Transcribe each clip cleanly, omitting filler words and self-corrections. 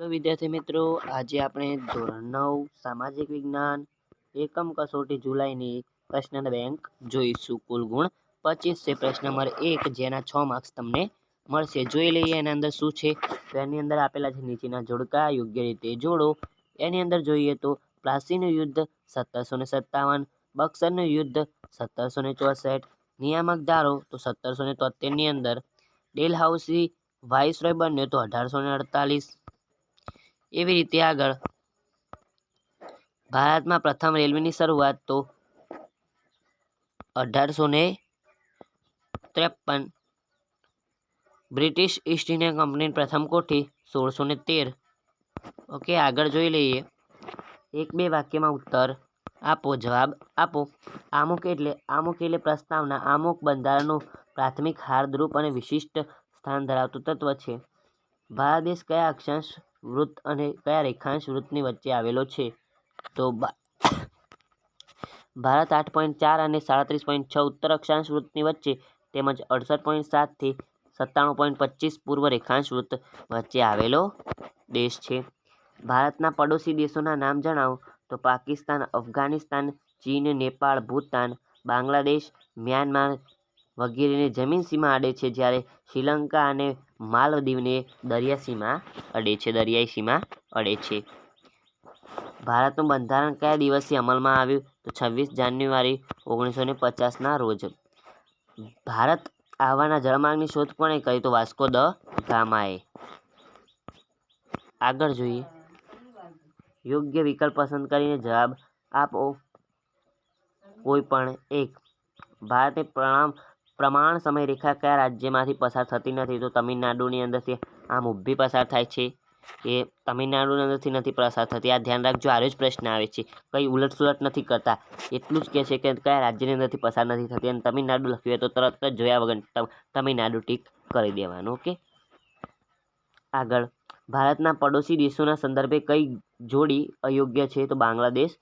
તો વિદ્યાર્થી મિત્રો, આજે આપણે ધોરણ 9 સામાજિક વિજ્ઞાન એકમ કસોટી જુલાઈની પ્રશ્ન બેંક જોઈશું. કુલ ગુણ 25 છે. પ્રશ્ન નંબર 1 જેના 6 માર્ક્સ તમને મળશે. જોઈ લઈએ એના અંદર શું છે. તો એની અંદર આપેલા છે નીચેના જોડકા યોગ્ય રીતે જોડો. એની અંદર જોઈએ તો પ્લાસીનું યુદ્ધ 1757, બક્સરનું યુદ્ધ 1764, નિયામક ધારો તો 1773 ની અંદર, ડેલહાઉસી વાઇસરોય બન્યો તો 1848. એવી રીતે આગળ ભારતમાં પ્રથમ રેલવેની શરૂઆત તો 1853, બ્રિટિશ ઈસ્ટ ઇન્ડિયા કંપનીની પ્રથમ કોઠી 1613. ઓકે, આગળ જોઈ લઈએ. 1-2 વાક્યમાં ઉત્તર આપો, જવાબ આપો. આમુખ એટલે પ્રસ્તાવના. આમુખ બંધારણનું પ્રાથમિક હાર્દરૂપ અને વિશિષ્ટ સ્થાન ધરાવતું તત્વ છે. ભારત દેશ કયા અક્ષાંશ વૃત્ત અને કયા રેખાંશ વૃત્તની વચ્ચે આવેલો છે? તો ભારત 8.4 અને 37.6 ઉત્તર અક્ષાંશ વૃત્તની વચ્ચે તેમજ 68.7 થી 97.25 પૂર્વ રેખાંશ વૃત્ત વચ્ચે આવેલો દેશ છે. ભારતના પડોશી દેશોના નામ જણાવો. તો પાકિસ્તાન, અફઘાનિસ્તાન, ચીન, નેપાળ, ભૂતાન, બાંગ્લાદેશ, મ્યાનમાર વગેરેને જમીન સીમા અડે છે, જ્યારે શ્રીલંકા અને માલદીવને દરિયાઈ સીમા અડે છે. ભારતનું બંધારણ કયા દિવસે અમલમાં આવ્યું? તો 26 જાન્યુઆરી 1950ના રોજ. ભારત આવવાના જળમાર્ગની શોધ કોણે કરી? તો વાસ્કો દ ગામાએ. આગળ જોઈએ. યોગ્ય વિકલ્પ પસંદ કરીને જવાબ આપો. કોઈ પણ એક. ભારતની પ્રમાણ સમય રેખા કયા રાજ્યમાંથી પસાર થતી નથી? તો તમિલનાડુની અંદરથી આમ ઊભી પસાર થાય છે. એ તમિલનાડુની અંદરથી નથી પસાર થતી. આ ધ્યાન રાખજો. આરો જ પ્રશ્ન આવે છે. કંઈ ઉલટસુલટ નથી કરતા. એટલું જ કહે છે કે કયા રાજ્યની અંદરથી પસાર નથી થતી. અને તમિલનાડુ લખ્યું હોય તો તરત જ જોયા વગર તમિલનાડુ ટીક કરી દેવાનું. ઓકે, આગળ. ભારતના પડોશી દેશોના સંદર્ભે કઈ જોડી અયોગ્ય છે? તો બાંગ્લાદેશ,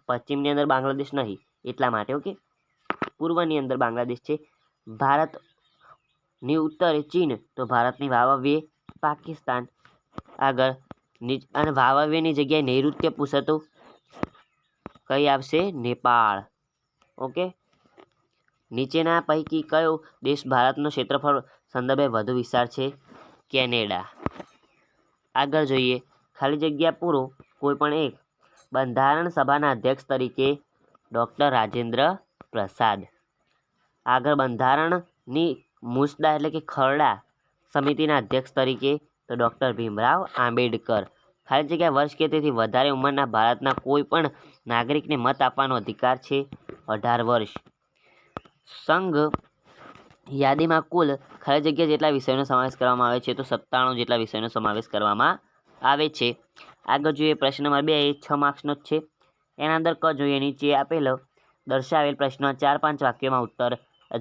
પશ્ચિમની અંદર બાંગ્લાદેશ નહીં એટલા માટે. ઓકે, પૂર્વની અંદર બાંગ્લાદેશ છે. ભારતની ઉત્તરે ચીન તો ભારતની વાયવ્યે પાકિસ્તાન. આગળ, અને વાયવ્યની જગ્યાએ નૈઋત્ય પૂછે તો કઈ આવશે? નેપાળ. ઓકે, નીચેના પૈકી કયો દેશ ભારતનો ક્ષેત્રફળ સંદર્ભે વધુ વિશાળ છે? કેનેડા. આગળ જોઈએ. ખાલી જગ્યા પૂરો. કોઈ પણ એક. બંધારણ સભાના અધ્યક્ષ તરીકે ડૉક્ટર રાજેન્દ્ર પ્રસાદ. આગળ, બંધારણની મુસદ્દા એટલે કે ખરડા સમિતિના અધ્યક્ષ તરીકે તો ડૉક્ટર ભીમરાવ આંબેડકર. ખાલી જગ્યા વર્ષ કે તેથી વધારે ઉંમરના ભારતના કોઈ પણ નાગરિકને મત આપવાનો અધિકાર છે 18 વર્ષ. સંઘ યાદીમાં કુલ ખાલી જગ્યા જેટલા વિષયોનો સમાવેશ કરવામાં આવે છે? તો 97 જેટલા વિષયોનો સમાવેશ કરવામાં આવે છે. આગળ જોઈએ. પ્રશ્ન નંબર 2 એ 6 માર્ક્સનો જ છે. એના અંદર ક જોઈએ. નીચે આપેલો દર્શાવેલ પ્રશ્ન 4-5 વાક્યોમાં ઉત્તર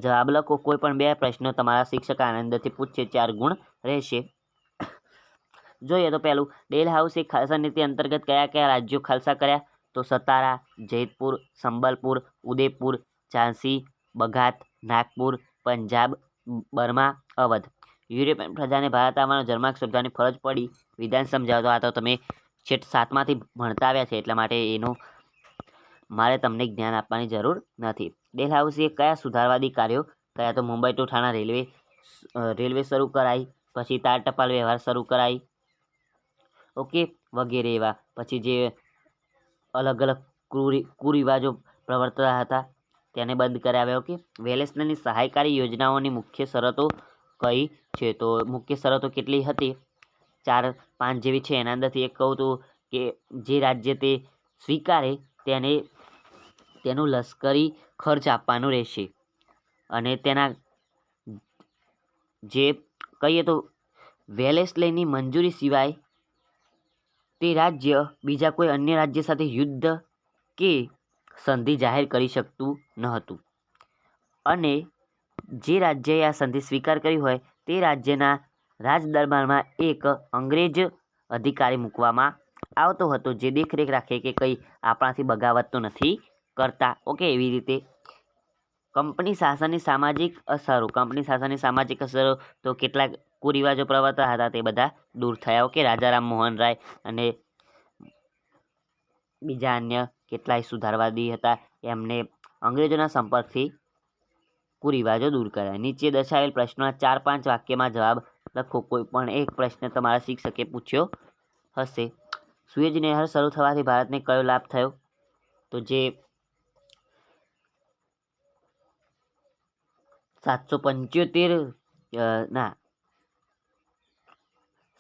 જવાબ લખો. કોઈ પણ 2 પ્રશ્નો તમારા શિક્ષક આનંદથી પૂછશે. 4 ગુણ રહેશે. જોઈએ તો પહેલું, ડેલહાઉસે ખાલસા નીતિ અંતર્ગત કયા કયા રાજ્યો ખાલસા કર્યા? તો સતારા, જૈતપુર, સંબલપુર, ઉદયપુર, ઝાંસી, બઘાત, નાગપુર, પંજાબ, બર્મા, અવધ. યુરોપિયન પ્રજાને ભારત આવવાનો જળમાર્ગ શોધવાની ફરજ પડી. વિધાન સમજાવતો. આ તો તમે છેટ 7માંથી ભણતા આવ્યા છે એટલા માટે એનું મારે તમને જ્ઞાન આપવાની જરૂર નથી. ડેલહાઉસીએ કયા સુધારવાદી કાર્યો કર્યા? તો મુંબઈ ટુ ઠાણા રેલવે શરૂ કરાઈ. પછી તાર ટપાલ વ્યવહાર શરૂ કરાઈ. ઓકે, વગેરે એવા. પછી જે અલગ અલગ કુરિવાજો પ્રવર્તતા હતા તેને બંધ કરાવ્યા. ઓકે, વેલેસ્લીની સહાયકારી યોજનાઓની મુખ્ય શરતો કઈ છે? તો મુખ્ય શરતો કેટલી હતી? 4-5 જેવી છે. એના અંદરથી એક કહું તો કે જે રાજ્ય તે સ્વીકારે તેનું લશ્કરી ખર્ચ આપવાનું રહેશે. અને તેના જે કહીએ તો વેલેસ્લીની મંજૂરી સિવાય તે રાજ્ય બીજા કોઈ અન્ય રાજ્ય સાથે યુદ્ધ કે સંધિ જાહેર કરી શકતું ન હતું. અને જે રાજ્યએ આ સંધિ સ્વીકાર કરી હોય તે રાજ્યના રાજદરબારમાં એક અંગ્રેજ અધિકારી મૂકવામાં આવતો હતો, જે દેખરેખ રાખે કે કંઈ આપણાથી બગાવત તો નથી કરતા. ઓકે, એવી રીતે કંપની શાસનની સામાજિક અસરો તો કેટલાક કુરિવાજો પ્રવર્તતા હતા તે બધા દૂર થયા. ઓકે, રાજારામ મોહન રાય અને બીજા અન્ય કેટલાય સુધારવાદી હતા, એમને અંગ્રેજોના સંપર્કથી કુરિવાજો દૂર કર્યા. નીચે દર્શાવેલ પ્રશ્નોના 4-5 વાક્યમાં જવાબ લખો. કોઈ પણ એક પ્રશ્ન તમારા શિક્ષકે પૂછ્યો હશે. સુએઝ નહેર શરૂ થવાથી ભારતને કયો લાભ થયો? તો જે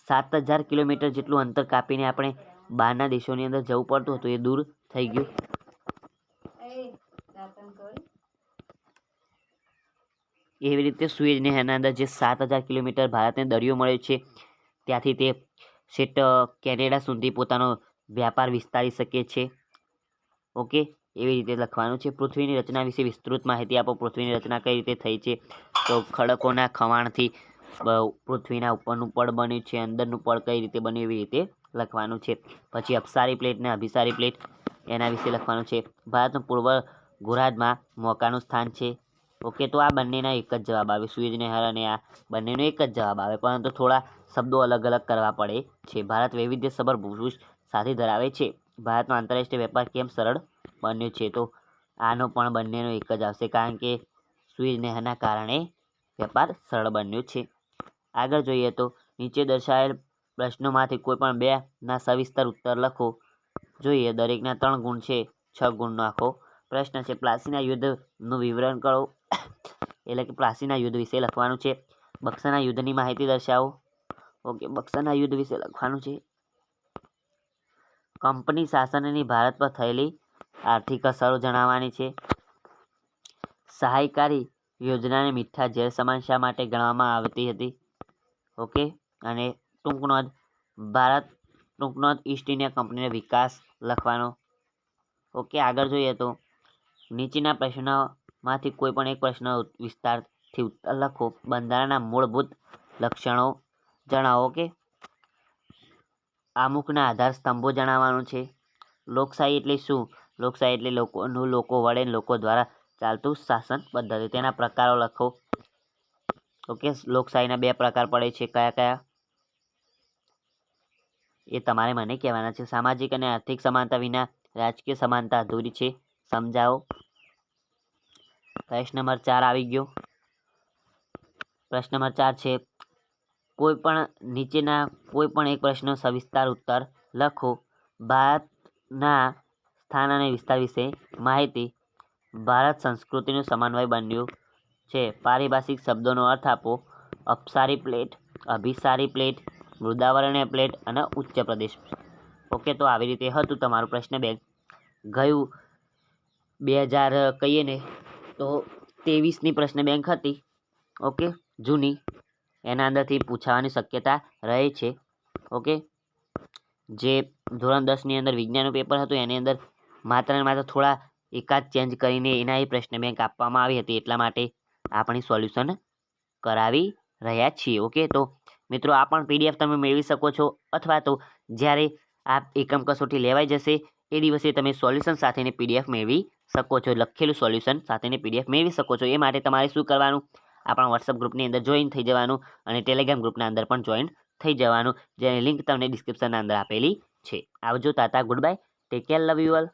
7,000 કિલોમીટર જેટલું અંતર કાપીને આપણે બહારના દેશોની અંદર જવું પડતું હતું, એ દૂર થઈ ગયું. એવી રીતે સુએઝ નહેરના અંદર જે 7,000 કિલોમીટર ભારતને દરિયો મળ્યો છે, ત્યાંથી તે સેટ કેનેડા સુધી પોતાનો વ્યાપાર વિસ્તારી શકે છે. ઓકે, એવી રીતે લખવાનું છે. પૃથ્વીની રચના વિશે વિસ્તૃત માહિતી આપો. પૃથ્વીની રચના કઈ રીતે થઈ છે? તો ખડકોના ખવાણથી પૃથ્વીના ઉપરનું પડ બન્યું છે, અંદરનું પડ કઈ રીતે બન્યું, એવી રીતે લખવાનું છે. પછી અપસારી પ્લેટ ને અભિસારી પ્લેટ, એના વિશે લખવાનું છે. ભારતનું પૂર્વ ગોળાર્ધમાં મોકાનું સ્થાન છે. ઓકે, તો આ બંનેના એક જ જવાબ આવે. સુએઝ નહેર અને આ બંનેનો એક જ જવાબ આવે, પરંતુ થોડા શબ્દો અલગ અલગ કરવા પડે છે. ભારત વૈવિધ્યસભર ભૂપૃષ્ઠ સાથે ધરાવે છે. ભારતનો આંતરરાષ્ટ્રીય વેપાર કેમ સરળ બન્યો છે? તો આનો પણ બંનેનો એક જ આવશે, કારણ કે સુએઝ નહેરના કારણે વેપાર સરળ બન્યો છે. આગળ જોઈએ તો નીચે દર્શાવેલ પ્રશ્નોમાંથી કોઈ પણ 2ના સવિસ્તર ઉત્તર લખો. જોઈએ, દરેકના 3 ગુણ છે, 6 ગુણનો આખો પ્રશ્ન છે. પ્લાસીના યુદ્ધનું વિવરણ કરો, એટલે કે પ્લાસીના યુદ્ધ વિશે લખવાનું છે. બક્સરના યુદ્ધની માહિતી દર્શાવો. ઓકે, બક્સરના યુદ્ધ વિશે લખવાનું છે. કંપની શાસનની ભારત પર થયેલી આર્થિક અસરો જણાવવાની છે. સહાયકારી યોજનાને મીઠા ઝેર સમાન શા માટે ગણવામાં આવતી હતી? ઓકે, અને ટૂંકનોંધ ઈસ્ટ ઇન્ડિયા કંપનીનો વિકાસ લખવાનો. ઓકે, આગળ જોઈએ તો નીચેના પ્રશ્નોમાંથી કોઈ પણ એક પ્રશ્ન વિસ્તારથી ઉત્તર લખો. બંધારણના મૂળભૂત લક્ષણો જણાવો. ઓકે, આમુખના આધાર સ્તંભો જણાવવાનું છે. લોકશાહી એટલે શું? લોકશાહી એટલે લોકો વડે લોકો દ્વારા ચાલતું શાસન પદ્ધતિ. તેના પ્રકારો લખો. ઓકે, લોકશાહીના 2 પ્રકાર પડે છે. કયા કયા એ તમારે મને કહેવાના છે. સામાજિક અને આર્થિક સમાનતા વિના રાજકીય સમાનતા અધૂરી છે, સમજાવો. પ્રશ્ન નંબર 4 આવી ગયો. પ્રશ્ન નંબર 4 છે, નીચેના કોઈ પણ એક પ્રશ્ન સવિસ્તાર ઉત્તર લખો. ભારતના સ્થાન અને વિસ્તાર વિશે માહિતી. ભારત સંસ્કૃતિનું સમન્વય બન્યું છે. પારિભાષિક શબ્દોનો અર્થ આપો. અપસારી પ્લેટ, અભિસારી પ્લેટ, મૃદાવરણીય પ્લેટ અને ઉચ્ચ પ્રદેશ. ઓકે, તો આવી રીતે હતું તમારું પ્રશ્ન બેંક. ગયું 2000 કહીએ ને તો 23ની પ્રશ્ન બેંક હતી. ઓકે, જૂની, એના અંદરથી પૂછાવાની શક્યતા રહે છે. ઓકે, જે ધોરણ 10ની અંદર વિજ્ઞાનનું પેપર હતું, એની અંદર માત્ર ને માત્ર થોડા એકાદ ચેન્જ કરીને એના એ પ્રશ્ન બેંક આપવામાં આવી હતી, એટલા માટે આપણે સોલ્યુશન કરાવી રહ્યા છીએ. ઓકે, તો મિત્રો આ પણ PDF તમે મેળવી શકો છો, અથવા તો જ્યારે આ એકમ કસોટી લેવાઈ જશે એ દિવસે તમે સોલ્યુશન સાથેની PDF મેળવી શકો છો. લખેલું સોલ્યુશન સાથેની PDF મેળવી શકો છો. એ માટે તમારે શું કરવાનું? આપણા વોટ્સઅપ ગ્રુપની અંદર જોઈન થઈ જવાનું અને ટેલિગ્રામ ગ્રુપના અંદર પણ જોઈન થઈ જવાનું, જેની લિંક તમને ડિસ્ક્રિપ્શનના અંદર આપેલી છે. આવજો, tata, good bye, take care, love you all.